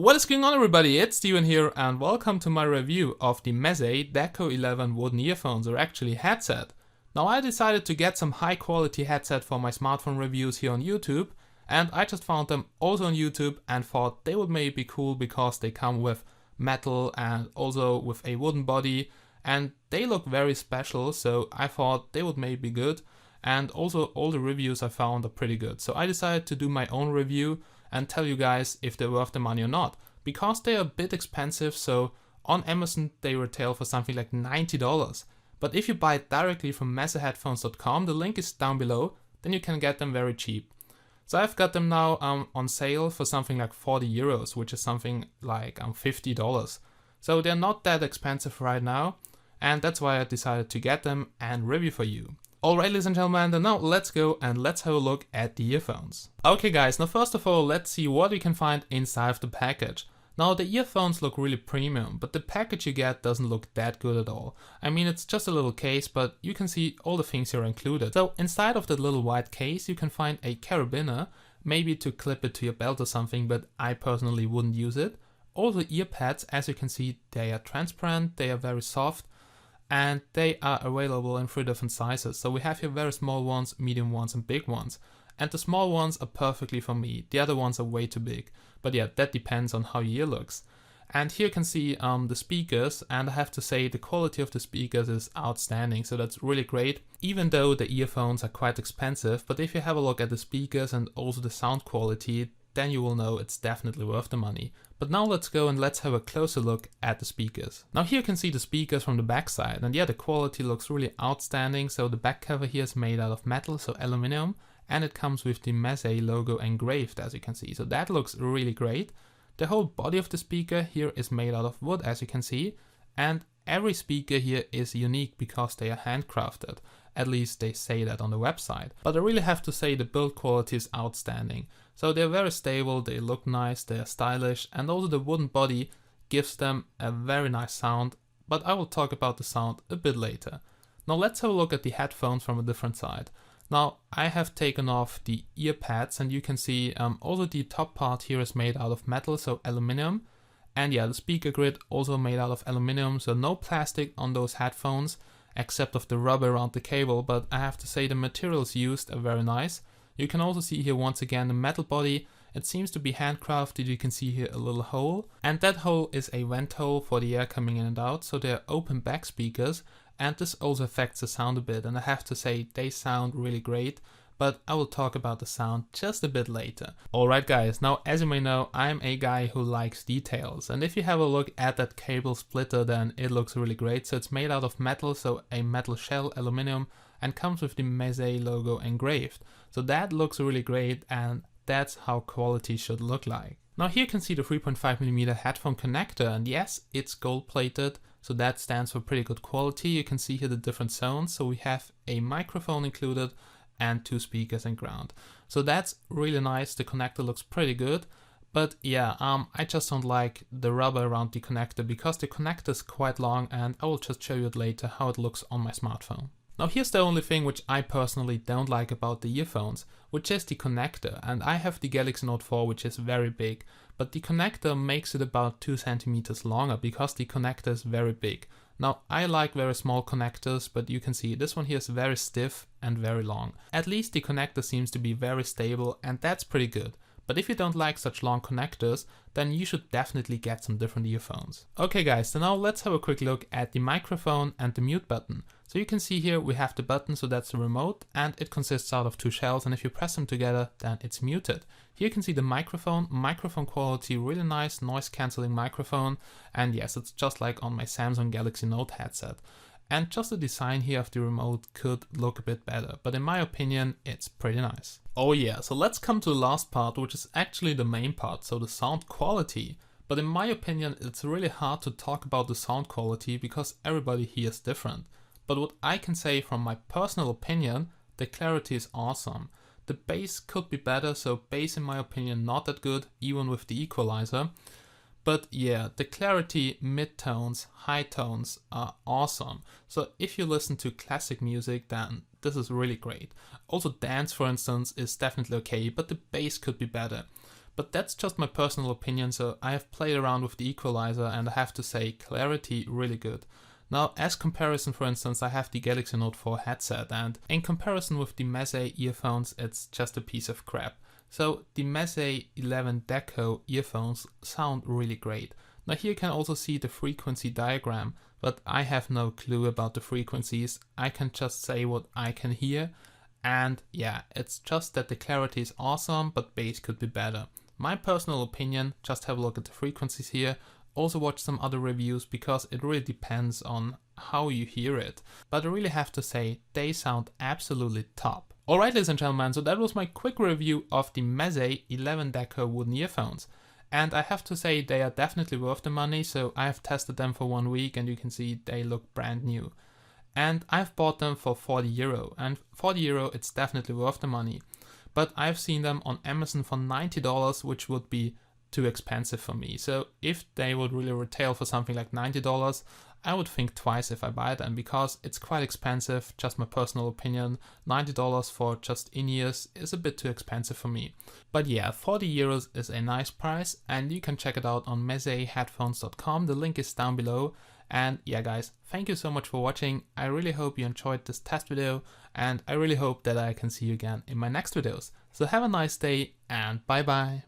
What is going on, everybody? It's Steven here and welcome to my review of the Meze Deco 11 wooden earphones, or actually headset. Now I decided to get some high quality headset for my smartphone reviews here on YouTube, and I just found them also on YouTube and thought they would maybe be cool because they come with metal and also with a wooden body, and they look very special, so I thought they would maybe be good. And also all the reviews I found are pretty good, so I decided to do my own review and tell you guys if they're worth the money or not, because they are a bit expensive. So on Amazon they retail for something like $90, but if you buy it directly from mezeheadphones.com, the link is down below, then you can get them very cheap. So I've got them now on sale for something like 40 euros, which is something like $50. So they're not that expensive right now, and that's why I decided to get them and review for you. Alright, ladies and gentlemen, then now let's go and let's have a look at the earphones. Okay guys, now first of all let's see what we can find inside of the package. Now the earphones look really premium, but the package you get doesn't look that good at all. I mean, it's just a little case, but you can see all the things here are included. So inside of the little white case you can find a carabiner, maybe to clip it to your belt or something, but I personally wouldn't use it. Also ear pads, as you can see, they are transparent, they are very soft, and they are available in 3 different sizes. So we have here very small ones, medium ones and big ones. And the small ones are perfectly for me, the other ones are way too big. But yeah, that depends on how your ear looks. And here you can see the speakers, and I have to say the quality of the speakers is outstanding, so that's really great. Even though the earphones are quite expensive, but if you have a look at the speakers and also the sound quality, then you will know it's definitely worth the money. But now let's go and let's have a closer look at the speakers. Now here you can see the speakers from the back side, and yeah, the quality looks really outstanding. So the back cover here is made out of metal, so aluminum, and it comes with the Meze logo engraved, as you can see. So that looks really great. The whole body of the speaker here is made out of wood, as you can see, and every speaker here is unique because they are handcrafted. At least they say that on the website. But I really have to say the build quality is outstanding. So they're very stable, they look nice, they're stylish, and also the wooden body gives them a very nice sound, but I will talk about the sound a bit later. Now let's have a look at the headphones from a different side. Now I have taken off the ear pads, and you can see also the top part here is made out of metal, so aluminum. And yeah, the speaker grid also made out of aluminum, so no plastic on those headphones, except of the rubber around the cable, but I have to say the materials used are very nice. You can also see here once again the metal body. It seems to be handcrafted. You can see here a little hole, and that hole is a vent hole for the air coming in and out, so they're open back speakers, and this also affects the sound a bit, and I have to say they sound really great. But I will talk about the sound just a bit later. Alright guys, now as you may know, I'm a guy who likes details, and if you have a look at that cable splitter, then it looks really great. So it's made out of metal, so a metal shell, aluminum, and comes with the Meze logo engraved. So that looks really great, and that's how quality should look like. Now here you can see the 3.5mm headphone connector, and yes, it's gold plated, so that stands for pretty good quality. You can see here the different zones, so we have a microphone included, and 2 speakers and ground. So that's really nice. The connector looks pretty good, but yeah, I just don't like the rubber around the connector because the connector is quite long, and I will just show you it later how it looks on my smartphone. Now here's the only thing which I personally don't like about the earphones, which is the connector, and I have the Galaxy Note 4, which is very big, but the connector makes it about 2 centimeters longer because the connector is very big. Now I like very small connectors, but you can see this one here is very stiff and very long. At least the connector seems to be very stable, and that's pretty good. But if you don't like such long connectors, then you should definitely get some different earphones. Okay guys, so now let's have a quick look at the microphone and the mute button. So you can see here we have the button, so that's the remote, and it consists out of 2 shells, and if you press them together, then it's muted. Here you can see the microphone quality, really nice noise cancelling microphone, and yes, it's just like on my Samsung Galaxy Note headset. And just the design here of the remote could look a bit better, but in my opinion, it's pretty nice. Oh yeah, so let's come to the last part, which is actually the main part, so the sound quality. But in my opinion, it's really hard to talk about the sound quality because everybody hears different. But what I can say from my personal opinion, the clarity is awesome. The bass could be better, so bass in my opinion not that good, even with the equalizer. But yeah, the clarity, mid-tones, high tones are awesome. So if you listen to classic music, then this is really great. Also dance, for instance, is definitely okay, but the bass could be better. But that's just my personal opinion, so I have played around with the equalizer and I have to say clarity really good. Now, as comparison, for instance, I have the Galaxy Note 4 headset, and in comparison with the Meze earphones, it's just a piece of crap. So the Meze 11 Deco earphones sound really great. Now here you can also see the frequency diagram, but I have no clue about the frequencies. I can just say what I can hear, and yeah, it's just that the clarity is awesome, but bass could be better. My personal opinion, just have a look at the frequencies here. Also watch some other reviews because it really depends on how you hear it. But I really have to say, they sound absolutely top. Alright ladies and gentlemen, so that was my quick review of the Meze 11 Deco wooden earphones. And I have to say they are definitely worth the money, so I have tested them for 1 week and you can see they look brand new. And I've bought them for €40, and €40 it's definitely worth the money. But I've seen them on Amazon for $90, which would be too expensive for me. So if they would really retail for something like $90, I would think twice if I buy them, because it's quite expensive, just my personal opinion. $90 for just in-ears is a bit too expensive for me. But yeah, €40 is a nice price, and you can check it out on mezeheadphones.com. The link is down below. And yeah guys, thank you so much for watching. I really hope you enjoyed this test video, and I really hope that I can see you again in my next videos. So have a nice day and bye bye.